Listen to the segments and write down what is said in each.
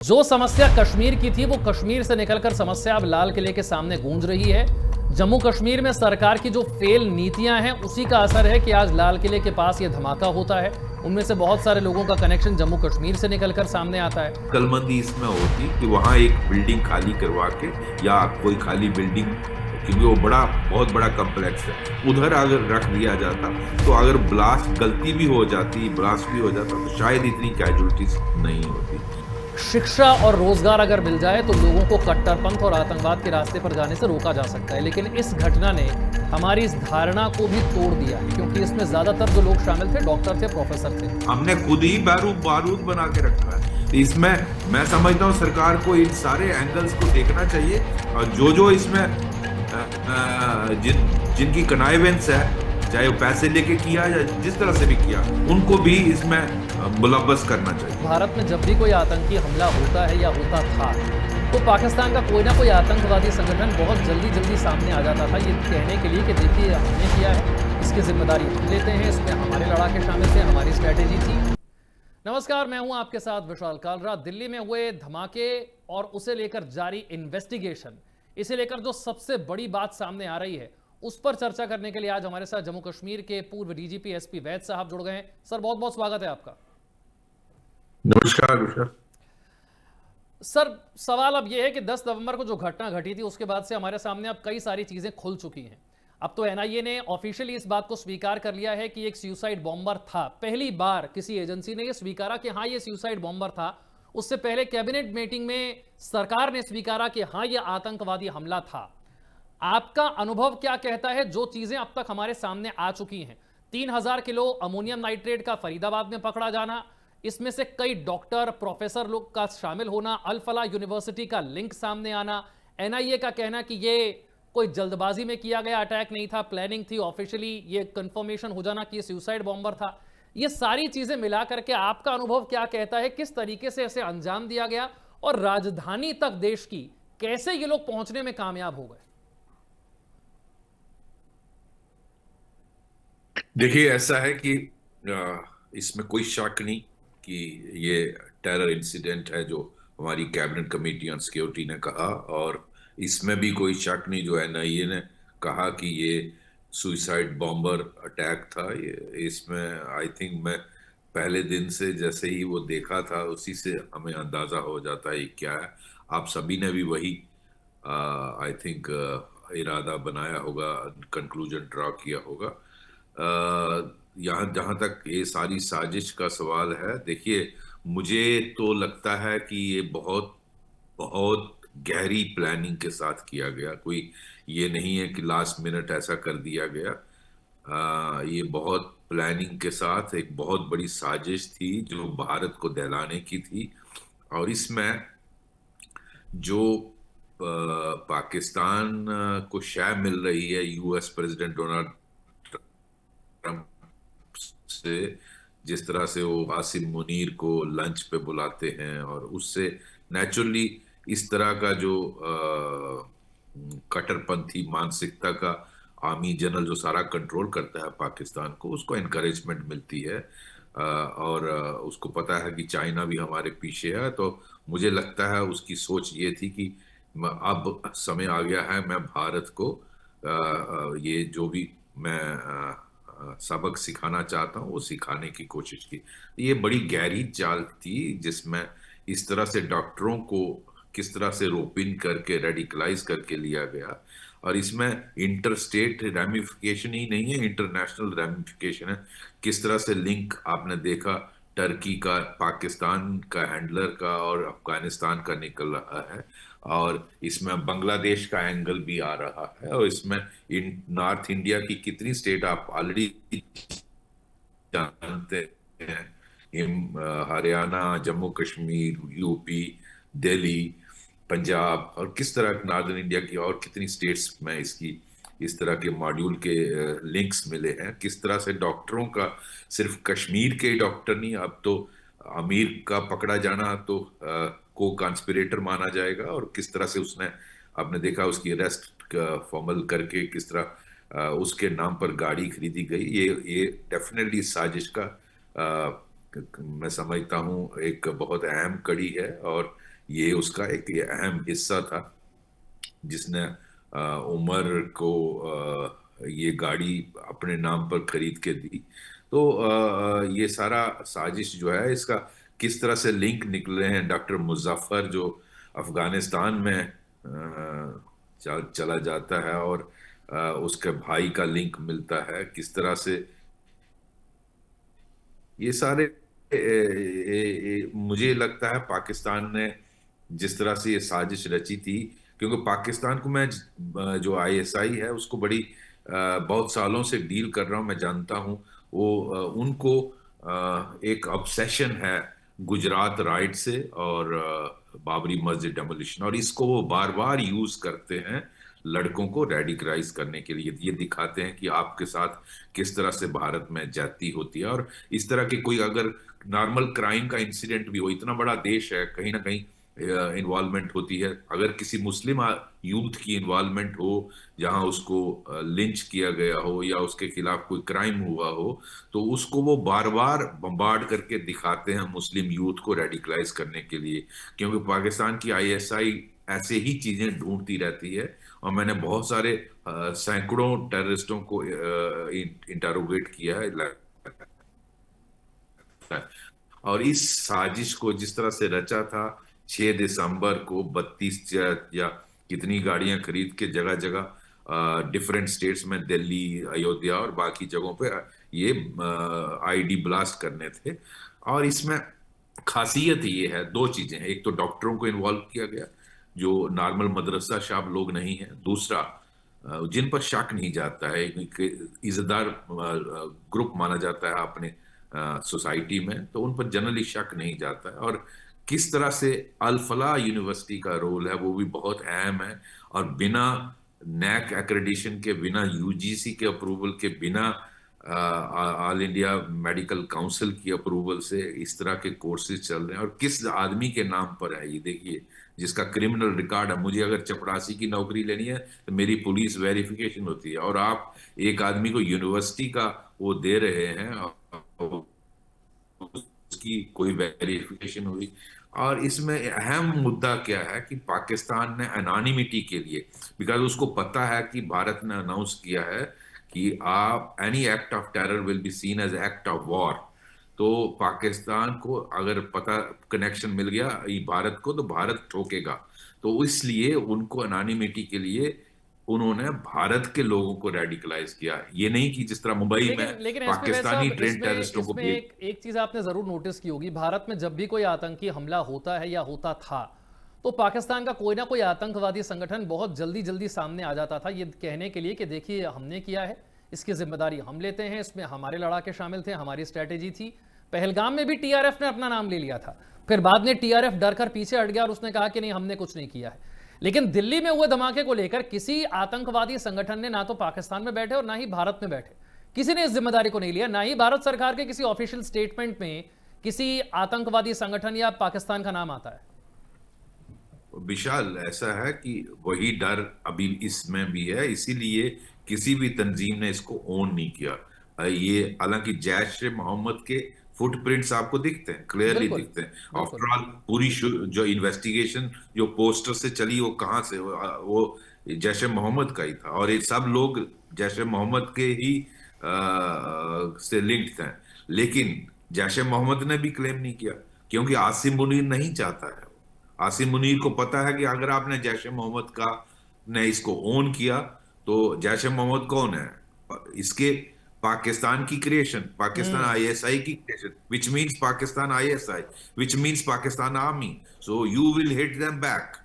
जो समस्या कश्मीर की थी वो कश्मीर से निकलकर समस्या अब लाल किले के सामने गूंज रही है। जम्मू कश्मीर में सरकार की जो फेल नीतियां हैं उसी का असर है कि आज लाल किले के पास ये धमाका होता है। उनमें से बहुत सारे लोगों का कनेक्शन जम्मू कश्मीर से निकलकर सामने आता है। अक्लमंदी इसमें होती कि वहां एक बिल्डिंग खाली करवा के या कोई खाली बिल्डिंग, क्योंकि वो बहुत बड़ा कॉम्प्लेक्स है, उधर अगर रख दिया जाता तो अगर ब्लास्ट गलती भी हो जाती, ब्लास्ट भी हो जाता तो शायद इतनी कैजुअलिटीज नहीं होती। शिक्षा और रोजगार अगर मिल जाए तो लोगों को कट्टरपंथ और आतंकवाद के रास्ते पर जाने से रोका जा सकता है, लेकिन इस घटना ने हमारी इस धारणा को भी तोड़ दिया है, क्योंकि इसमें ज्यादातर जो लोग शामिल थे डॉक्टर थे, प्रोफेसर थे। हमने खुद ही बारूद बना के रखा है। इसमें मैं समझता हूँ सरकार को इन सारे एंगल्स को देखना चाहिए, और जो इसमें जिनकी कनाइवेंस है, चाहे वो पैसे लेके किया या जिस तरह से भी किया, उनको भी इसमें मुलव्वस करना चाहिए। भारत में जब भी कोई आतंकी हमला होता है या होता था तो पाकिस्तान का कोई ना कोई आतंकवादी संगठन बहुत जल्दी सामने आ जाता था, ये कहने के लिए कि देखिए हमने किया है, इसकी जिम्मेदारी हम लेते हैं, इसमें हमारे लड़ाके शामिल थे, हमारी स्ट्रैटेजी थी। नमस्कार, मैं हूं आपके साथ विशाल कालरा। दिल्ली में हुए धमाके और उसे लेकर जारी इन्वेस्टिगेशन, इसे लेकर जो सबसे बड़ी बात सामने आ रही है उस पर चर्चा करने के लिए आज हमारे साथ जम्मू कश्मीर के पूर्व डीजीपी एसपी वैद साहब जुड़ गए हैं। सर, बहुत बहुत स्वागत है आपका। नमस्कार सर, सवाल अब यह है कि 10 नवंबर को जो घटना घटी थी उसके बाद से हमारे सामने अब कई सारी चीजें खुल चुकी हैं। अब तो एनआईए ने ऑफिशियली इस बात को स्वीकार कर लिया है कि एक सुसाइड बॉम्बर था। पहली बार किसी एजेंसी ने यह स्वीकारा कि हाँ, ये सुसाइड बॉम्बर था। उससे पहले कैबिनेट मीटिंग में सरकार ने स्वीकारा कि हाँ, यह आतंकवादी हमला था। आपका अनुभव क्या कहता है जो चीजें अब तक हमारे सामने आ चुकी हैं? 3000 किलो अमोनियम नाइट्रेट का फरीदाबाद में पकड़ा जाना, इसमें से कई डॉक्टर, प्रोफेसर लोग का शामिल होना, अल फलाह यूनिवर्सिटी का लिंक सामने आना, एनआईए का कहना कि यह कोई जल्दबाजी में किया गया अटैक नहीं था, प्लानिंग थी, ऑफिशियली ये कंफर्मेशन हो जाना कि ये सुसाइड बॉम्बर था। ये सारी चीजें मिला करके आपका अनुभव क्या कहता है? किस तरीके से इसे अंजाम दिया गया और राजधानी तक देश की कैसे ये लोग पहुंचने में कामयाब हो गए? देखिए, ऐसा है कि इसमें कोई शक नहीं कि ये टेरर इंसिडेंट है जो हमारी कैबिनेट कमेटी ऑन सिक्योरिटी ने कहा, और इसमें भी कोई शक नहीं जो एनआईए ने कहा कि ये सुसाइड बॉम्बर अटैक था। ये इसमें आई थिंक मैं पहले दिन से जैसे ही वो देखा था उसी से हमें अंदाजा हो जाता है क्या है। आप सभी ने भी वही आई थिंक इरादा बनाया होगा, कंक्लूजन ड्रॉ किया होगा। यहाँ जहाँ तक ये सारी साजिश का सवाल है, देखिए मुझे तो लगता है कि ये बहुत बहुत गहरी प्लानिंग के साथ किया गया। कोई ये नहीं है कि लास्ट मिनट ऐसा कर दिया गया। ये बहुत प्लानिंग के साथ एक बहुत बड़ी साजिश थी जो भारत को दहलाने की थी, और इसमें जो पाकिस्तान को शय मिल रही है यूएस प्रेसिडेंट डोनाल्ड ट्रंप से, जिस तरह से वो आसिम मुनीर को लंच पे बुलाते हैं, और उससे नेचुरली इस तरह का जो कट्टरपंथी मानसिकता का आर्मी जनरल जो सारा कंट्रोल करता है पाकिस्तान को, उसको एनकरेजमेंट मिलती है। और उसको पता है कि चाइना भी हमारे पीछे है, तो मुझे लगता है उसकी सोच ये थी कि अब समय आ गया है, मैं भारत को ये जो भी मैं सबक सिखाना चाहता हूँ वो सिखाने की कोशिश की। ये बड़ी गहरी चाल थी जिसमें इस तरह से डॉक्टरों को किस तरह से रोपिन करके रेडिकलाइज करके लिया गया, और इसमें इंटर स्टेट रैमिफिकेशन ही नहीं है, इंटरनेशनल रैमिफिकेशन है। किस तरह से लिंक आपने देखा टर्की का, पाकिस्तान का हैंडलर का और अफगानिस्तान का निकल रहा है, और इसमें बांग्लादेश का एंगल भी आ रहा है, और इसमें नॉर्थ इंडिया की कितनी स्टेट आप ऑलरेडी जानते हैं, हरियाणा, जम्मू कश्मीर, यूपी, दिल्ली, पंजाब, और किस तरह नॉर्दर्न इंडिया की और कितनी स्टेट्स में इसकी इस तरह के मॉड्यूल के लिंक्स मिले हैं। किस तरह से डॉक्टरों का, सिर्फ कश्मीर के डॉक्टर नहीं, अब तो अमीर का पकड़ा जाना तो को कॉन्स्पिरेटर माना जाएगा, और किस तरह से उसने, आपने देखा उसकी अरेस्ट फॉर्मल करके किस तरह उसके नाम पर गाड़ी खरीदी गई। ये डेफिनेटली साजिश का मैं समझता हूँ एक बहुत अहम कड़ी है, और ये उसका एक ये अहम हिस्सा था जिसने उमर को ये गाड़ी अपने नाम पर खरीद के दी। तो ये सारा साजिश जो है इसका किस तरह से लिंक निकले हैं, डॉक्टर मुजफ्फर जो अफगानिस्तान में चला जाता है और उसके भाई का लिंक मिलता है, किस तरह से ये सारे मुझे लगता है पाकिस्तान ने जिस तरह से ये साजिश रची थी, क्योंकि पाकिस्तान को मैं जो आईएसआई है उसको बड़ी बहुत सालों से डील कर रहा हूं, मैं जानता हूं वो उनको एक ऑब्सेशन है गुजरात राइट से और बाबरी मस्जिद डेमोलिशन, और इसको वो बार बार यूज करते हैं लड़कों को रेडिकलाइज करने के लिए। ये दिखाते हैं कि आपके साथ किस तरह से भारत में जाती होती है, और इस तरह के कोई अगर नॉर्मल क्राइम का इंसिडेंट भी हो, इतना बड़ा देश है, कहीं ना कहीं इन्वॉल्वमेंट होती है। अगर किसी मुस्लिम यूथ की इन्वॉल्वमेंट हो जहां उसको लिंच किया गया हो या उसके खिलाफ कोई क्राइम हुआ हो, तो उसको वो बार बार बम्बार्ड करके दिखाते हैं मुस्लिम यूथ को रेडिकलाइज करने के लिए, क्योंकि पाकिस्तान की आईएसआई ऐसे ही चीजें ढूंढती रहती है। और मैंने बहुत सारे सैकड़ों टेररिस्टों को इंटरोगेट किया है, और इस साजिश को जिस तरह से रचा था, 6 दिसंबर को 32 या कितनी गाड़ियां खरीद के जगह जगह डिफरेंट स्टेट्स में, दिल्ली, अयोध्या और बाकी जगहों पे ये आईडी ब्लास्ट करने थे। और इसमें खासियत ये है, दो चीजें हैं, एक तो डॉक्टरों को इन्वॉल्व किया गया जो नॉर्मल मदरसा शाब लोग नहीं है, दूसरा जिन पर शक नहीं जाता है, इज्जतदार ग्रुप माना जाता है अपने सोसाइटी में, तो उन पर जनरली शक नहीं जाता है। और किस तरह से अल फलाह यूनिवर्सिटी का रोल है वो भी बहुत अहम है, और बिना नैक एक्रेडिशन के, बिना यूजीसी के अप्रूवल के, बिना ऑल इंडिया मेडिकल काउंसिल की अप्रूवल से इस तरह के कोर्सेज चल रहे हैं। और किस आदमी के नाम पर है ये देखिए, जिसका क्रिमिनल रिकॉर्ड है। मुझे अगर चपरासी की नौकरी लेनी है तो मेरी पुलिस वेरिफिकेशन होती है, और आप एक आदमी को यूनिवर्सिटी का वो दे रहे हैं और उसकी कोई वेरिफिकेशन हुई। और इसमें अहम मुद्दा क्या है कि पाकिस्तान ने एनोनिमिटी के लिए, बिकॉज उसको पता है कि भारत ने अनाउंस किया है कि आप any act of terror will be seen as act of war, तो पाकिस्तान को अगर पता कनेक्शन मिल गया भारत को, तो भारत ठोकेगा। तो इसलिए उनको एनोनिमिटी के लिए उन्होंने भारत के लोगों को रेडिकलाइज किया, ये नहीं कि जिस तरह मुंबई में लेकिन एसपी भाई पाकिस्तानी साहब, ट्रेन इसमें टेररिस्टों को इसमें एक चीज आपने जरूर नोटिस की होगी, भारत में जब भी कोई आतंकी हमला होता है या होता था, तो पाकिस्तान का कोई ना कोई आतंकवादी संगठन बहुत जल्दी जल्दी सामने आ जाता था, ये कहने के लिए कि देखिए हमने किया है, इसकी जिम्मेदारी हम लेते हैं, इसमें हमारे लड़ाके शामिल थे, हमारी स्ट्रेटेजी थी। पहलगाम में भी टीआरएफ ने अपना नाम ले लिया था, फिर बाद में टीआरएफ डर कर पीछे हट गया और उसने कहा कि नहीं हमने कुछ नहीं किया है। लेकिन दिल्ली में हुए धमाके को लेकर किसी आतंकवादी संगठन ने ना तो पाकिस्तान में बैठे और ना ही भारत में बैठे किसी ने इस जिम्मेदारी को नहीं लिया, ना ही भारत सरकार के किसी ऑफिशियल स्टेटमेंट में किसी आतंकवादी संगठन या पाकिस्तान का नाम आता है। विशाल, ऐसा है कि वही डर अभी इसमें भी है, इसीलिए किसी भी तंजीम ने इसको ओन नहीं किया। ये हालांकि जैश ए मोहम्मद के फुटप्रिंट्स आपको दिखते हैं, क्लियरली दिखते हैं। आफ्टर ऑल पूरी जो इन्वेस्टिगेशन जो पोस्टर से चली वो कहाँ से, वो जैश ए मोहम्मद का ही था, और ये सब लोग जैश ए मोहम्मद के ही से लिंक्ड थे। लेकिन जैश ए मोहम्मद ने भी क्लेम नहीं किया, क्योंकि आसिम मुनीर नहीं चाहता है। आसिम मुनीर को पता है कि अगर आपने जैश ए मोहम्मद का ने इसको ओन किया तो जैश ए मोहम्मद कौन है, इसके पाकिस्तान की क्रिएशन, पाकिस्तान आईएसआई की creation, which means Pakistan ISI, which means Pakistan army, so you will hit them back.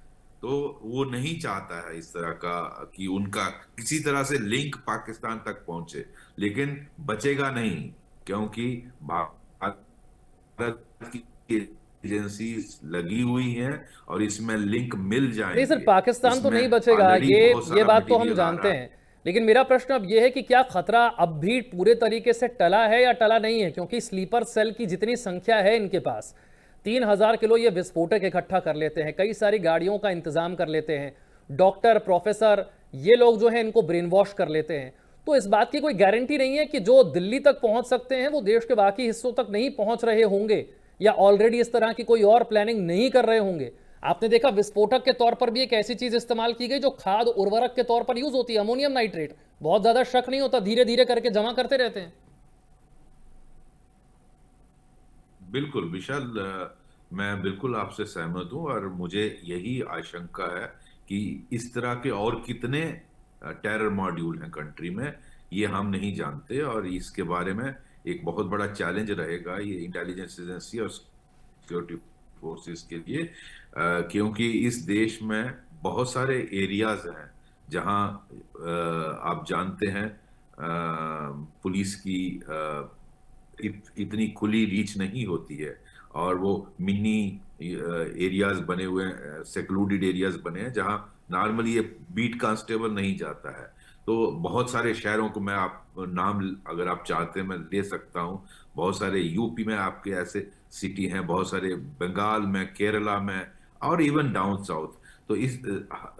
तो वो नहीं चाहता है इस तरह का कि उनका किसी तरह से लिंक पाकिस्तान तक पहुंचे, लेकिन बचेगा नहीं, क्योंकि भारत की एजेंसी लगी हुई हैं और इसमें लिंक मिल जाएंगे। नहीं सर, पाकिस्तान तो नहीं बचेगा, ये बात तो हम जानते हैं, लेकिन मेरा प्रश्न अब यह है कि क्या खतरा अब भी पूरे तरीके से टला है या टला नहीं है? क्योंकि स्लीपर सेल की जितनी संख्या है इनके पास, 3000 किलो ये विस्फोटक इकट्ठा कर लेते हैं, कई सारी गाड़ियों का इंतजाम कर लेते हैं, डॉक्टर, प्रोफेसर, ये लोग जो है इनको ब्रेन वॉश कर लेते हैं। तो इस बात की कोई गारंटी नहीं है कि जो दिल्ली तक पहुंच सकते हैं वो देश के बाकी हिस्सों तक नहीं पहुंच रहे होंगे, या ऑलरेडी इस तरह की कोई और प्लानिंग नहीं कर रहे होंगे। आपने देखा विस्फोटक के तौर पर भी एक ऐसी चीज इस्तेमाल की गई जो खाद उर्वरक के तौर पर यूज होती है, अमोनियम नाइट्रेट। बहुत ज्यादा शक नहीं होता, धीरे धीरे करके जमा करते रहते हैं। बिल्कुल विशाल, मैं बिल्कुल आपसे सहमत हूं और मुझे यही आशंका है कि इस तरह के और कितने टेरर मॉड्यूल हैं कंट्री में, ये हम नहीं जानते। और इसके बारे में एक बहुत बड़ा चैलेंज रहेगा ये इंटेलिजेंस एजेंसी और सिक्योरिटी फोर्सेस के लिए, क्योंकि इस देश में बहुत सारे एरियाज हैं जहां आप जानते हैं पुलिस की इतनी खुली रीच नहीं होती है, और वो मिनी एरियाज बने हुए हैं, सेक्लूडेड एरियाज बने हैं जहां नॉर्मली ये बीट कांस्टेबल नहीं जाता है। तो बहुत सारे शहरों को मैं आप नाम अगर आप चाहते हैं मैं ले सकता हूँ। बहुत सारे यूपी में आपके ऐसे सिटी हैं, बहुत सारे बंगाल में, केरला में, और इवन डाउन साउथ। तो इस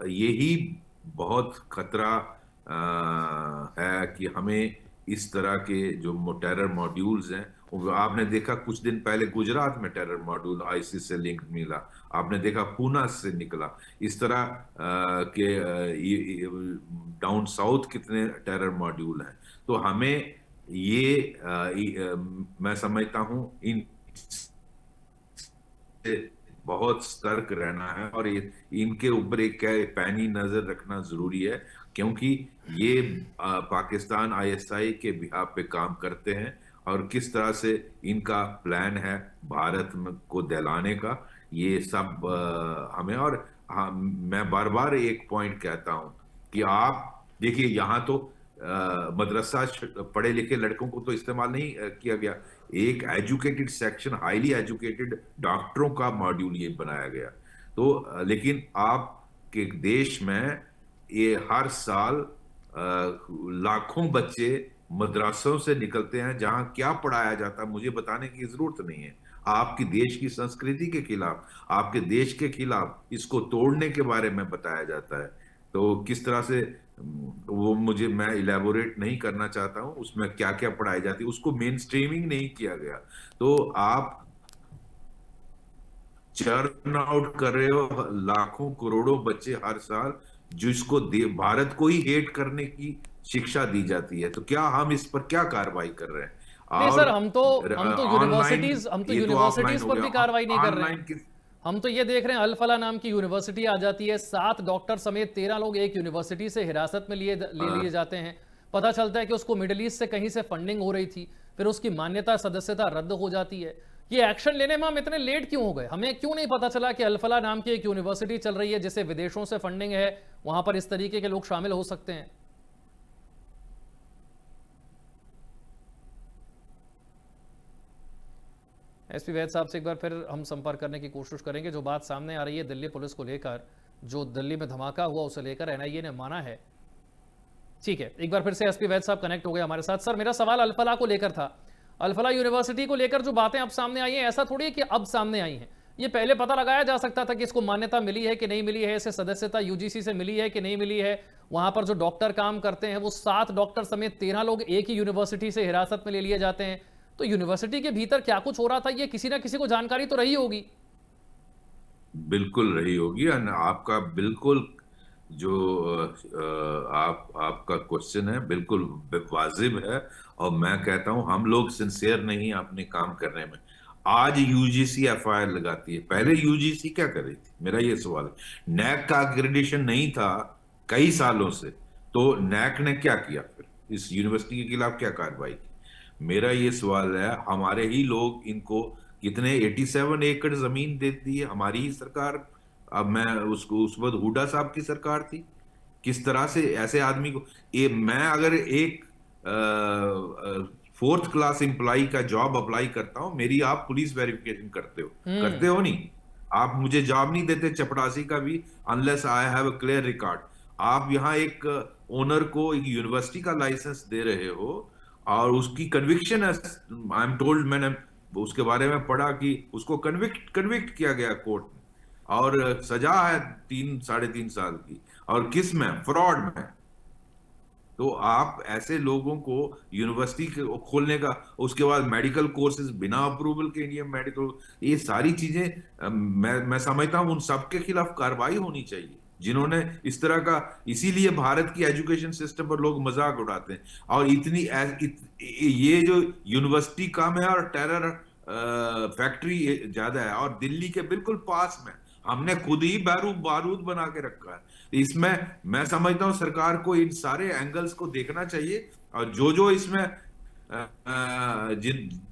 यही बहुत खतरा है कि हमें इस तरह के जो टेरर मॉड्यूल्स हैं, आपने देखा कुछ दिन पहले गुजरात में टेरर मॉड्यूल आईसिस से लिंक मिला, आपने देखा पूना से निकला। इस तरह डाउन साउथ कितने टेरर मॉड्यूल हैं। तो हमें ये मैं समझता हूं इन बहुत सतर्क रहना है, और इनके ऊपर एक क्या पैनी नजर रखना जरूरी है, क्योंकि ये पाकिस्तान आईएसआई के बिहाफ पे काम करते हैं, और किस तरह से इनका प्लान है भारत को दहलाने का, ये सब हमें। और हाँ, मैं बार बार एक पॉइंट कहता हूं कि आप देखिए यहाँ तो मदरसा पढ़े लिखे लड़कों को तो इस्तेमाल नहीं किया गया, एक एजुकेटेड सेक्शन, हाईली एजुकेटेड डॉक्टरों का मॉड्यूल ये बनाया गया। तो लेकिन आप के देश में ये हर साल लाखों बच्चे मदरसों से निकलते हैं जहां क्या पढ़ाया जाता है मुझे बताने की जरूरत नहीं है। आपकी देश की संस्कृति के खिलाफ, आपके देश के खिलाफ इसको तोड़ने के बारे में बताया जाता है। तो किस तरह से वो मुझे मैं इलेबोरेट नहीं करना चाहता हूं, उसमें क्या क्या पढ़ाई जाती है, उसको मेन स्ट्रीमिंग नहीं किया गया। तो आप चर्न आउट कर रहे हो लाखों करोड़ों बच्चे हर साल, जिसको भारत को ही हेट करने की शिक्षा दी जाती है। तो क्या हम इस पर क्या कार्रवाई कर रहे हैं? नहीं और सर, हम तो ऑनलाइन, यूनिवर्सिटीज ये तो ऑफलाइन हो पर भी गया, कार्रवाई नहीं कर रहे ऑनलाइन हैं। किस? हम तो ये देख रहे हैं, अल-फलाह नाम की यूनिवर्सिटी आ जाती है, 7 डॉक्टर समेत 13 लोग एक यूनिवर्सिटी से हिरासत में ले लिए जाते हैं। पता चलता है कि उसको मिडिल ईस्ट से कहीं से फंडिंग हो रही थी, फिर उसकी मान्यता सदस्यता रद्द हो जाती है। ये एक्शन लेने में हम इतने लेट क्यों हो गए? हमें क्यों नहीं पता चला कि अल-फलाह नाम की एक यूनिवर्सिटी चल रही है जिसे विदेशों से फंडिंग है, वहां पर इस तरीके के लोग शामिल हो सकते हैं? एसपी वैद साहब से एक बार फिर हम संपर्क करने की कोशिश करेंगे। जो बात सामने आ रही है दिल्ली पुलिस को लेकर, जो दिल्ली में धमाका हुआ उसे लेकर एनआईए ने माना है। ठीक है, एक बार फिर से एसपी वैद साहब कनेक्ट हो गए हमारे साथ। सर, मेरा सवाल अल-फलाह को लेकर था। अल-फलाह यूनिवर्सिटी को लेकर जो बातें अब सामने आई हैं, ऐसा थोड़ी है कि अब सामने आई हैं, ये पहले पता लगाया जा सकता था कि इसको मान्यता मिली है कि नहीं मिली है, इसे सदस्यता यूजीसी से मिली है कि नहीं मिली है। वहां पर जो डॉक्टर काम करते हैं वो 7 डॉक्टर समेत 13 लोग एक ही यूनिवर्सिटी से हिरासत में ले लिए जाते हैं। तो यूनिवर्सिटी के भीतर क्या कुछ हो रहा था, ये किसी ना किसी को जानकारी तो रही होगी। बिल्कुल रही होगी। और आपका बिल्कुल जो आपका क्वेश्चन है बिल्कुल वाजिब है, और मैं कहता हूं हम लोग सिंसियर नहीं हैं अपने काम करने में। आज यूजीसी एफआईआर लगाती है, पहले यूजीसी क्या कर रही थी, मेरा ये सवाल है। नैक का एक्रेडिटेशन नहीं था कई सालों से, तो नैक ने क्या किया, फिर इस यूनिवर्सिटी के खिलाफ क्या कार्रवाई की? मेरा ये सवाल है, हमारे ही लोग इनको कितने 87 एकड़ जमीन दे दी है, हमारी ही सरकार। अब मैं उसको उस वक्त हुडा साहब की सरकार थी, किस तरह से ऐसे आदमी को मैं अगर एक 4th क्लास एम्प्लॉय का जॉब अप्लाई करता हूं, मेरी आप पुलिस वेरिफिकेशन करते हो नहीं, आप मुझे जॉब नहीं देते चपड़ासी का भी, unless I have a clear record. आप यहाँ एक ओनर को एक यूनिवर्सिटी का लाइसेंस दे रहे हो, और उसकी कन्विक्शन है, आई एम टोल्ड, मैंने उसके बारे में पढ़ा कि उसको कन्विक्ट किया गया कोर्ट में, और सजा है 3 साढ़े 3 साल की, और किस में, फ्रॉड में। तो आप ऐसे लोगों को यूनिवर्सिटी खोलने का, उसके बाद मेडिकल कोर्सेज बिना अप्रूवल के, इंडियन मेडिकल, ये सारी चीजें मैं समझता हूँ उन सब के खिलाफ कार्रवाई होनी चाहिए जिन्होंने इस तरह का। इसीलिए भारत की एजुकेशन सिस्टम पर लोग मजाक उड़ाते हैं। और ये जो यूनिवर्सिटी कम है और टेरर फैक्ट्री ज्यादा है, और दिल्ली के बिल्कुल पास में हमने खुद ही बारूद बारूद बना के रखा है। इसमें मैं समझता हूं सरकार को इन सारे एंगल्स को देखना चाहिए, और जो जो इसमें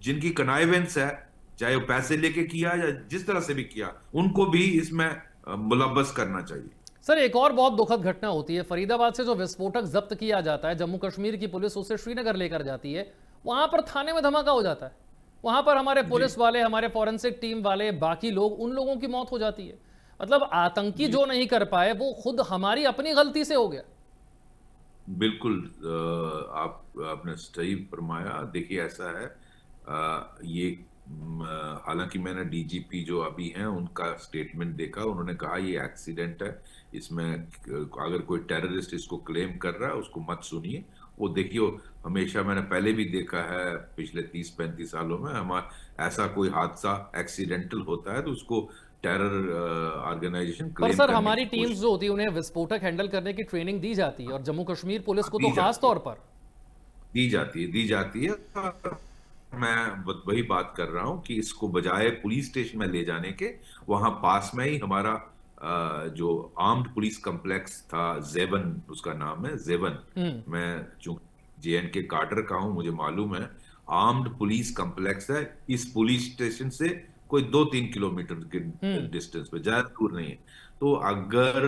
जिनकी कनाइवेंस है, चाहे वो पैसे लेके किया या जिस तरह से भी किया, उनको भी इसमें मुलव्वस करना चाहिए। सर, एक और बहुत दुखद घटना होती है। फरीदाबाद से जो विस्फोटक जब्त किया जाता है, जम्मू कश्मीर की पुलिस उसे श्रीनगर लेकर जाती है, वहां पर थाने में धमाका हो जाता है। वहां पर हमारे जी पुलिस वाले, हमारे फॉरेंसिक टीम वाले, बाकी लोग, उन लोगों की मौत हो जाती है। मतलब आतंकी जी जो नहीं कर पाए वो खुद हमारी अपनी गलती से हो गया। बिल्कुल। आपने सही फरमाया। देखिए ऐसा है, ये हालांकि मैंने डीजीपी जो अभी हैं उनका स्टेटमेंट देखा, उन्होंने कहा ये एक्सीडेंट है, इसमें अगर कोई टेररिस्ट इसको क्लेम कर रहा है उसको मत सुनिए। वो देखिए, हमेशा मैंने पहले भी देखा है पिछले 30-35 सालों में, हमारा ऐसा कोई हादसा एक्सीडेंटल होता है तो उसको टेरर ऑर्गेनाइजेशन पर क्लेम सर, करने हमारी की टीम्स कोशिश। जो होती है उन्हें विस्फोटक हैंडल करने की ट्रेनिंग दी जाती है, और जम्मू कश्मीर पुलिस को तो दी खास जाती है, तौर पर। दी जाती है। और मैं वही बात कर रहा हूं कि इसको बजाय पुलिस स्टेशन में ले जाने के, वहां पास में ही हमारा जो आर्म्ड पुलिस कॉम्प्लेक्स था, जेवन उसका नाम है, जेवन। हम्म। मैं चूंकि जेएनके काडर का हूं, मुझे मालूम है। आर्म्ड पुलिस कॉम्प्लेक्स है इस पुलिस स्टेशन से कोई 2-3 किलोमीटर के हम्म। डिस्टेंस पे, ज्यादा दूर नहीं है। तो अगर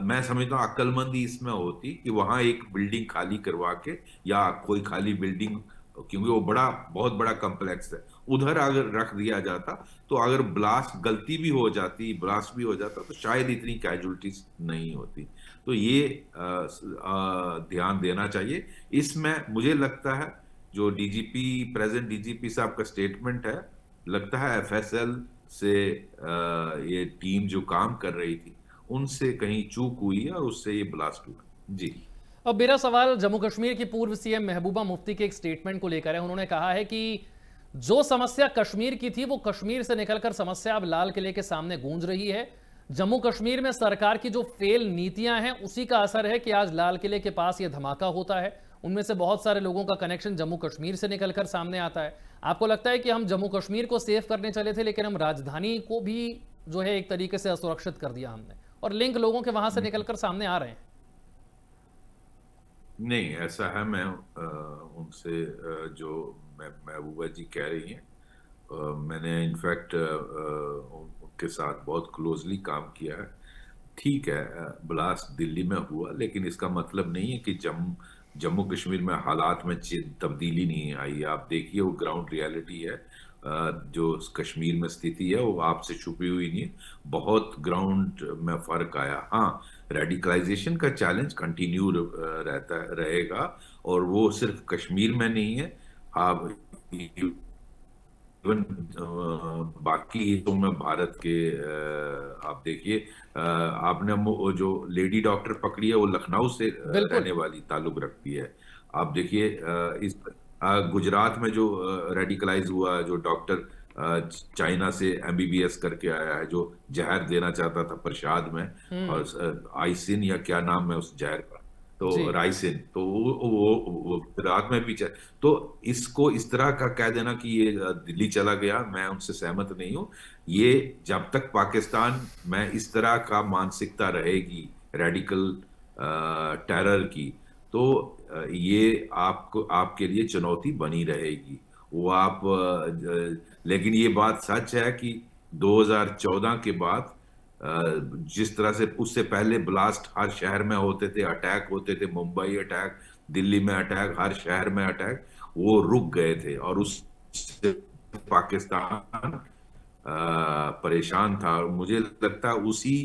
मैं समझता हूँ अक्लमंदी इसमें होती कि वहां एक बिल्डिंग खाली करवा के, या कोई खाली बिल्डिंग, क्योंकि वो बहुत बड़ा कॉम्प्लेक्स है, उधर अगर रख दिया जाता, तो अगर ब्लास्ट भी हो जाता तो शायद इतनी कैजुअलिटीज नहीं होती। तो ये ध्यान देना चाहिए इसमें। मुझे लगता है जो प्रेजेंट डीजीपी साहब का स्टेटमेंट है, लगता है एफएसएल से ये टीम जो काम कर रही थी उनसे कहीं चूक हुई है और उससे ये ब्लास्ट हुआ। जी। अब मेरा सवाल जम्मू कश्मीर की पूर्व सीएम महबूबा मुफ्ती के एक स्टेटमेंट को लेकर है। उन्होंने कहा है कि जो समस्या कश्मीर की थी वो कश्मीर से निकलकर समस्या अब लाल किले के सामने गूंज रही है। जम्मू कश्मीर में सरकार की जो फेल नीतियां हैं उसी का असर है कि आज लाल किले के पास ये धमाका होता है। उनमें से बहुत सारे लोगों का कनेक्शन जम्मू कश्मीर से निकलकर सामने आता है। आपको लगता है कि हम जम्मू कश्मीर को सेव करने चले थे, लेकिन हम राजधानी को भी जो है एक तरीके से असुरक्षित कर दिया हमने, और लिंक लोगों के वहां से निकलकर सामने आ रहे हैं। नहीं, ऐसा है। मैं उनसे जो महबूबा जी कह रही हैं, मैंने इनफैक्ट उनके साथ बहुत क्लोजली काम किया है। ठीक है, ब्लास्ट दिल्ली में हुआ, लेकिन इसका मतलब नहीं है कि जम्मू कश्मीर में हालात में तब्दीली नहीं आई है। आप देखिए, वो ग्राउंड रियलिटी है। जो कश्मीर में स्थिति है वो आपसे छुपी हुई नहीं है, बहुत ग्राउंड में फर्क आया। हाँ, रेडिकलाइजेशन का चैलेंज कंटिन्यू रहता रहेगा, और वो सिर्फ कश्मीर में नहीं है। आप इवन बाकी हिस्सों में भारत के, आप देखिए, आपने वो जो लेडी डॉक्टर पकड़ी है वो लखनऊ से बिल्कुल। रहने वाली ताल्लुक रखती है। आप देखिए, इस गुजरात में जो रेडिकलाइज हुआ, जो डॉक्टर चाइना से एमबीबीएस करके आया है, जो जहर देना चाहता था प्रसाद में, हम्म। और आइसिन या क्या नाम है उस जहर का, जी। तो राइसिन, तो वो रात में पीछे। तो इसको इस तरह का कह देना कि ये दिल्ली चला गया, मैं उनसे सहमत नहीं हूं। ये जब तक पाकिस्तान में इस तरह का मानसिकता रहेगी रेडिकल टेरर की, तो ये आपको, आपके लिए चुनौती बनी रहेगी। वो लेकिन ये बात सच है कि 2014 के बाद जिस तरह से उससे पहले ब्लास्ट हर शहर में होते थे, अटैक होते थे, मुंबई अटैक, दिल्ली में अटैक, हर शहर में अटैक, वो रुक गए थे, और उससे पाकिस्तान परेशान था। और मुझे लगता है उसी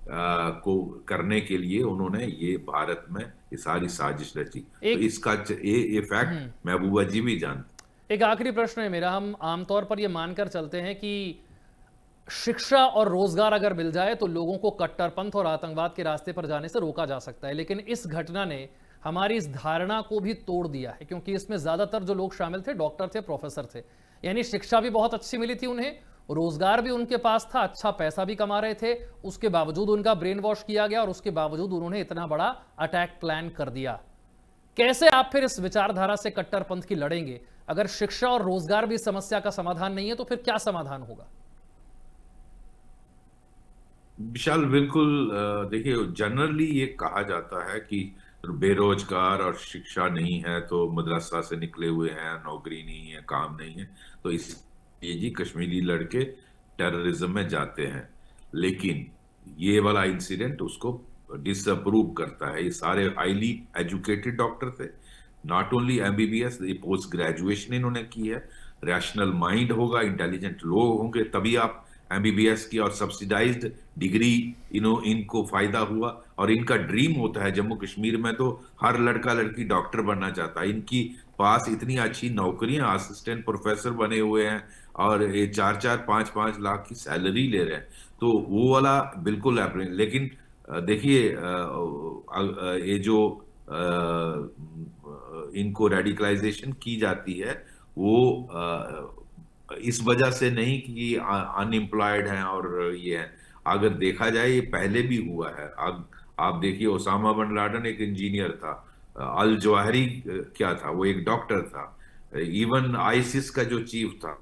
को करने के लिए उन्होंने ये भारत में ये सारी साजिश रची। तो एक इसका ये फैक्ट हम्म। महबूबा जी भी जानते। एक आखिरी प्रश्न है मेरा। हम आमतौर पर यह मानकर चलते हैं कि शिक्षा और रोजगार अगर मिल जाए तो लोगों को कट्टरपंथ और आतंकवाद के रास्ते पर जाने से रोका जा सकता है, लेकिन इस घटना ने हमारी इस धारणा को भी तोड़ दिया है, क्योंकि इसमें ज़्यादातर जो लोग शामिल थे डॉक्टर थे, प्रोफेसर थे। यानी शिक्षा भी बहुत अच्छी मिली थी उन्हें, रोजगार भी उनके पास था, अच्छा पैसा भी कमा रहे थे, उसके बावजूद उनका ब्रेन वॉश किया गया और उसके बावजूद उन्होंने इतना बड़ा अटैक प्लान कर दिया। कैसे आप फिर इस विचारधारा से कट्टरपंथ की लड़ेंगे? अगर शिक्षा और रोजगार भी समस्या का समाधान नहीं है तो फिर क्या समाधान होगा? विशाल, बिल्कुल। देखिए, जनरली ये कहा जाता है कि बेरोजगार और शिक्षा नहीं है तो मदरसा से निकले हुए हैं, नौकरी नहीं है, काम नहीं है, तो इस ये जी कश्मीरी लड़के टेररिज्म में जाते हैं। लेकिन ये वाला इंसिडेंट उसको डिसअप्रूव करता है। ये सारे हाईली एजुकेटेड डॉक्टर थे, नॉट ओनली एमबीबीएस, ये पोस्ट ग्रेजुएशन इन्होंने की है। रैशनल माइंड होगा, इंटेलिजेंट लोग होंगे, तभी आप एमबीबीएस की और सब्सिडाइज्ड डिग्री इनको फायदा हुआ। और इनका ड्रीम होता है, जम्मू कश्मीर में तो हर लड़का लड़की डॉक्टर बनना चाहता है। इनकी पास इतनी अच्छी नौकरियां, असिस्टेंट प्रोफेसर बने हुए हैं और ये 4-4 5-5 लाख की सैलरी ले रहे हैं। तो वो वाला बिल्कुल लेकिन देखिए, ये जो इनको रेडिकलाइजेशन की जाती है वो इस वजह से नहीं कि अनएम्प्लॉयड हैं और ये है। अगर देखा जाए ये पहले भी हुआ है। अब आप देखिए, ओसामा बिन लादेन एक इंजीनियर था, अल जवाहरी क्या था, वो एक डॉक्टर था। इवन आईसिस का जो चीफ था,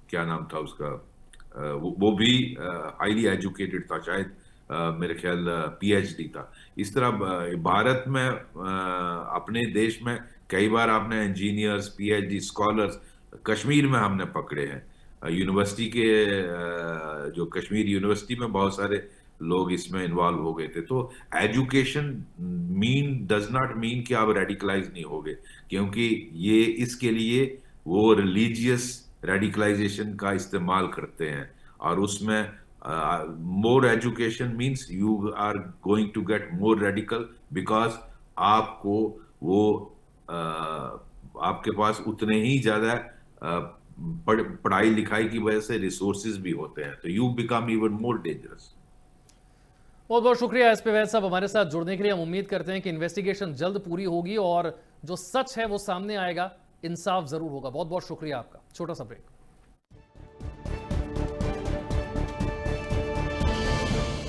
क्या नाम था उसका, वो भी हाईली एजुकेटेड था, शायद मेरे ख्याल पीएचडी था। इस तरह भारत में अपने देश में कई बार आपने इंजीनियर्स, पीएचडी स्कॉलर्स कश्मीर में हमने पकड़े हैं। यूनिवर्सिटी के जो कश्मीर यूनिवर्सिटी में बहुत सारे लोग इसमें इन्वॉल्व हो गए थे। तो एजुकेशन डज नॉट मीन कि आप रेडिकलाइज नहीं होगे, क्योंकि ये इसके लिए वो रिलीजियस रेडिकलाइजेशन का इस्तेमाल करते हैं। और उसमें more education means you are going to get more radical, because आपको वो आपके पास उतने ही ज्यादा पढ़ाई लिखाई की वजह से रिसोर्सेज भी होते हैं, तो you become even more dangerous. बहुत बहुत शुक्रिया एसपी वैद साहब हमारे साथ जुड़ने के लिए। हम उम्मीद करते हैं कि इन्वेस्टिगेशन जल्द पूरी होगी और जो सच है वो सामने आएगा, इंसाफ जरूर होगा। बहुत बहुत शुक्रिया आपका। छोटा सा ब्रेक।